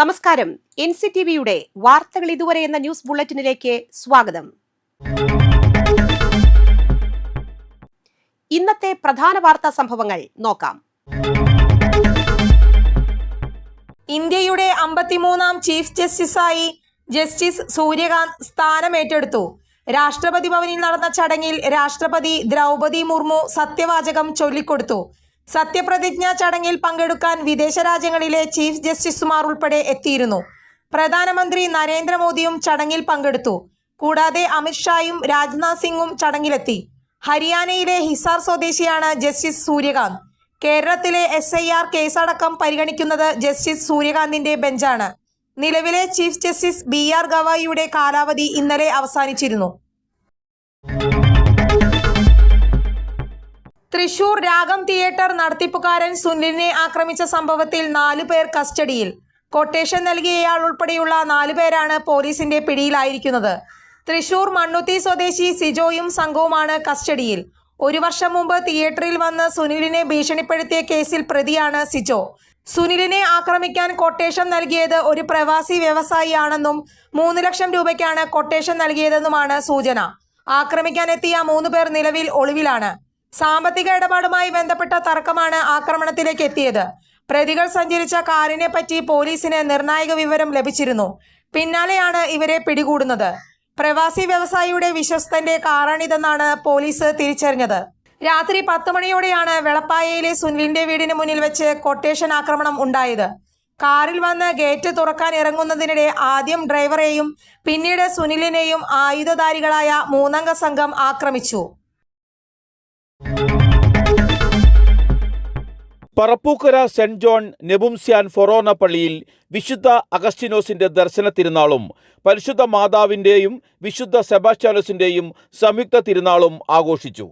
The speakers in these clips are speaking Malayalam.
നമസ്കാരം. NCTVയുടെ വാർത്തകൾ ഇതുവരെ എന്ന ന്യൂസ് ബുള്ളറ്റിനിലേക്ക് സ്വാഗതം. ഇന്നത്തെ പ്രധാന വാർത്താ സംഭവങ്ങൾ നോക്കാം. ഇന്ത്യയുടെ 53ാം ചീഫ് ജസ്റ്റിസായി ജസ്റ്റിസ് സൂര്യകാന്ത് സ്ഥാനമേറ്റെടുത്തു. രാഷ്ട്രപതി ഭവനിൽ നടന്ന ചടങ്ങിൽ രാഷ്ട്രപതി ദ്രൗപദി മുർമു സത്യവാചകം ചൊല്ലിക്കൊടുത്തു. സത്യപ്രതിജ്ഞാ ചടങ്ങിൽ പങ്കെടുക്കാൻ വിദേശ രാജ്യങ്ങളിലെ ചീഫ് ജസ്റ്റിസുമാർ ഉൾപ്പെടെ എത്തിയിരുന്നു. പ്രധാനമന്ത്രി നരേന്ദ്രമോദിയും ചടങ്ങിൽ പങ്കെടുത്തു. കൂടാതെ അമിത്ഷായും രാജ്നാഥ് സിംഗും ചടങ്ങിലെത്തി. ഹരിയാനയിലെ ഹിസാർ സ്വദേശിയാണ് ജസ്റ്റിസ് സൂര്യകാന്ത്. കേരളത്തിലെ SIR കേസടക്കം പരിഗണിക്കുന്നത് ജസ്റ്റിസ് സൂര്യകാന്തിന്റെ ബെഞ്ചാണ്. നിലവിലെ ചീഫ് ജസ്റ്റിസ് BR ഗവായിയുടെ കാലാവധി ഇന്നലെ അവസാനിച്ചിരുന്നു. തൃശൂർ രാഗം തിയേറ്റർ നടത്തിപ്പുകാരൻ സുനിലിനെ ആക്രമിച്ച സംഭവത്തിൽ 4 പേർ കസ്റ്റഡിയിൽ. കൊട്ടേഷൻ നൽകിയയാൾ ഉൾപ്പെടെയുള്ള 4 പേരാണ് പോലീസിന്റെ പിടിയിലായിരിക്കുന്നത്. തൃശൂർ മണ്ണുത്തി സ്വദേശി സിജോയും സംഘവുമാണ് കസ്റ്റഡിയിൽ. 1 വർഷം മുമ്പ് തിയേറ്ററിൽ വന്ന് സുനിലിനെ ഭീഷണിപ്പെടുത്തിയ കേസിൽ പ്രതിയാണ് സിജോ. സുനിലിനെ ആക്രമിക്കാൻ കൊട്ടേഷൻ നൽകിയത് ഒരു പ്രവാസി വ്യവസായിയാണെന്നും 3 ലക്ഷം രൂപയ്ക്കാണ് കൊട്ടേഷൻ നൽകിയതെന്നുമാണ് സൂചന. ആക്രമിക്കാനെത്തിയ 3 പേർ നിലവിൽ ഒളിവിലാണ്. സാമ്പത്തിക ഇടപാടുമായി ബന്ധപ്പെട്ട തർക്കമാണ് ആക്രമണത്തിലേക്ക് എത്തിയത്. പ്രതികൾ സഞ്ചരിച്ച കാറിനെ പറ്റി പോലീസിന് നിർണായക വിവരം ലഭിച്ചിരുന്നു. പിന്നാലെയാണ് ഇവരെ പിടികൂടുന്നത്. പ്രവാസി വ്യവസായിയുടെ വിശ്വസ്തന്റെ കാറാണിതെന്നാണ് പോലീസ് തിരിച്ചറിഞ്ഞത്. രാത്രി 10 മണിയോടെയാണ് വെളപ്പായയിലെ സുനിലിന്റെ വീടിന് മുന്നിൽ വെച്ച് കൊട്ടേഷൻ ആക്രമണം ഉണ്ടായത്. കാറിൽ വന്ന് ഗേറ്റ് തുറക്കാൻ ഇറങ്ങുന്നതിനിടെ ആദ്യം ഡ്രൈവറെയും പിന്നീട് സുനിലിനെയും ആയുധധാരികളായ 3 അംഗ സംഘം ആക്രമിച്ചു. പറപ്പൂക്കര സെന്റ് ജോൺ നെബുംസ്യാൻ ഫൊറോന പള്ളിയിൽ വിശുദ്ധ അഗസ്റ്റിനോസിന്റെ ദർശന തിരുനാളും പരിശുദ്ധ മാതാവിന്റെയും വിശുദ്ധ സെബാസ്റ്റ്യാനോസിന്റെയും സംയുക്ത തിരുനാളും ആഘോഷിച്ചു.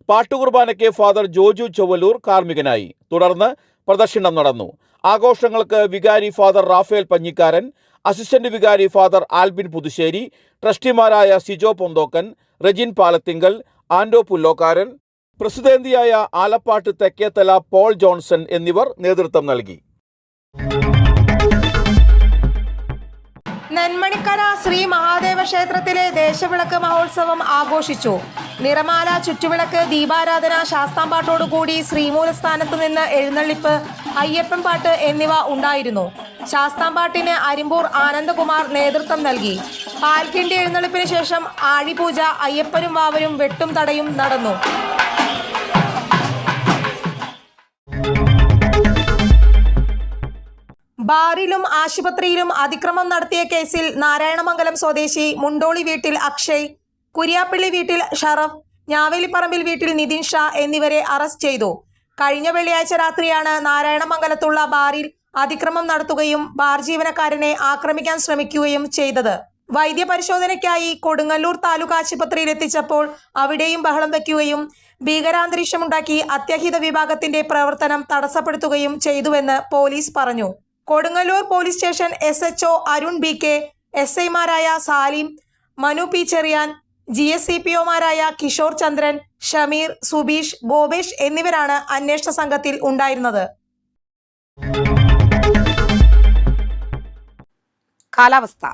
പാട്ടുകുർബാനയ്ക്ക് ഫാദർ ജോജു ചൊവ്വലൂർ കാർമ്മികനായി. തുടർന്ന് പ്രദക്ഷിണം നടന്നു. ആഘോഷങ്ങൾക്ക് വികാരി ഫാദർ റാഫേൽ പഞ്ഞിക്കാരൻ, അസിസ്റ്റന്റ് വികാരി ഫാദർ ആൽബിൻ പുതുശ്ശേരി, ട്രസ്റ്റിമാരായ സിജോ പൊന്തോക്കൻ, റെജിൻ പാലത്തിങ്കൽ, ആൻഡോ പുല്ലോക്കാരൻ, പ്രസിഡന്റിയായ ആലപ്പാട്ട് തെക്കേത്തല പോൾ ജോൺസൺ എന്നിവർ നേതൃത്വം നൽകി. നെന്മണിക്കര ശ്രീ മഹാദേവ ക്ഷേത്രത്തിലെ ദേശവിളക്ക് മഹോത്സവം ആഘോഷിച്ചു. നിറമാല, ചുറ്റുവിളക്ക്, ദീപാരാധന, ശാസ്താംപാട്ടോടുകൂടി ശ്രീമൂലസ്ഥാനത്ത് നിന്ന് എഴുന്നള്ളിപ്പ്, അയ്യപ്പൻ പാട്ട് എന്നിവ ഉണ്ടായിരുന്നു. ശാസ്താംപാട്ടിന് അരിമ്പൂർ ആനന്ദകുമാർ നേതൃത്വം നൽകി. പാൽക്കിണ്ടി എഴുന്നള്ളിപ്പിന് ശേഷം ആഴിപൂജ, അയ്യപ്പനും വാവരും വെട്ടും തടയും നടന്നു. ബാറിലും ആശുപത്രിയിലും അതിക്രമം നടത്തിയ കേസിൽ നാരായണമംഗലം സ്വദേശി മുണ്ടോളി വീട്ടിൽ അക്ഷയ്, കുര്യാപ്പള്ളി വീട്ടിൽ ഷറഫ്, ഞാവേലിപ്പറമ്പിൽ വീട്ടിൽ നിതിൻ ഷാ എന്നിവരെ അറസ്റ്റ് ചെയ്തു. കഴിഞ്ഞ വെള്ളിയാഴ്ച രാത്രിയാണ് നാരായണമംഗലത്തുള്ള ബാറിൽ അതിക്രമം നടത്തുകയും ബാർ ജീവനക്കാരനെ ആക്രമിക്കാൻ ശ്രമിക്കുകയും ചെയ്തത്. വൈദ്യപരിശോധനയ്ക്കായി കൊടുങ്ങല്ലൂർ താലൂക്ക് ആശുപത്രിയിൽ എത്തിച്ചപ്പോൾ അവിടെയും ബഹളം വയ്ക്കുകയും ഭീകരാന്തരീക്ഷമുണ്ടാക്കി അത്യാഹിത വിഭാഗത്തിന്റെ പ്രവർത്തനം തടസ്സപ്പെടുത്തുകയും ചെയ്തുവെന്ന് പോലീസ് പറഞ്ഞു. Kodungallur police station SHO Arun BK, SIമാരായ സാലിം, മനു P ചെറിയാൻ, GSCPOമാരായ കിഷോർ ചന്ദ്രൻ, ഷമീർ, സുബീഷ്, ഗോപേഷ് എന്നിവരാണ് അന്വേഷണ സംഘത്തിൽ ഉണ്ടായിരുന്നത്. കാലാവസ്ഥ.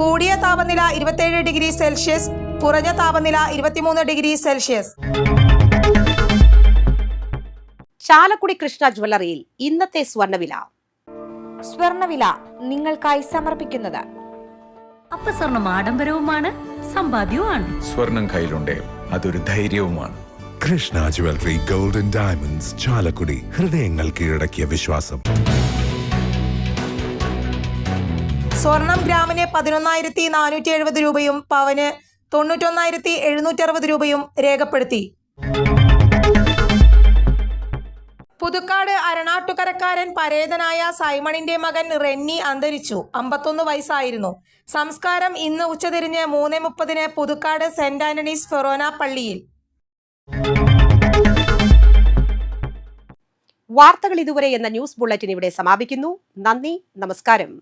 കൂടിയ താപനില 27 ഡിഗ്രി സെൽഷ്യസ്, കുറഞ്ഞ താപനില 23 ഡിഗ്രി സെൽഷ്യസ്. ചാലക്കുടി കൃഷ്ണ ജ്വല്ലറിയിൽ ഇന്നത്തെ സ്വർണ്ണവില. സ്വർണ്ണവില നിങ്ങൾക്കായി സമർപ്പിക്കുന്നത് സ്വർണം ആഡംബരവുമാണ്, സമ്പാദ്യവുമാണ്. സ്വർണം കയ്യിലുണ്ടേ അതൊരു ധൈര്യവുമാണ്. Krishna jewellery golden diamonds, Chalakudy. ഹൃദയങ്ങൾ കീഴടക്കിയ വിശ്വാസം. സ്വർണം ഗ്രാമിന് 11,470 രൂപയും പവന് 91,760 രൂപയും രേഖപ്പെടുത്തി. പുതുക്കാട് അരണാട്ടുകരക്കാരൻ പരേതനായ സൈമണിന്റെ മകൻ റെന്നി അന്തരിച്ചു. 51 വയസ്സായിരുന്നു. സംസ്കാരം ഇന്ന് ഉച്ചതിരിഞ്ഞ് 3:30 പുതുക്കാട് സെന്റ് ആന്റണീസ് ഫൊറോന പള്ളിയിൽ. വാർത്തകൾ ഇതുവരെ എന്ന ന്യൂസ് ബുള്ളറ്റിൻ ഇവിടെ സമാപിക്കുന്നു. നന്ദി, നമസ്കാരം.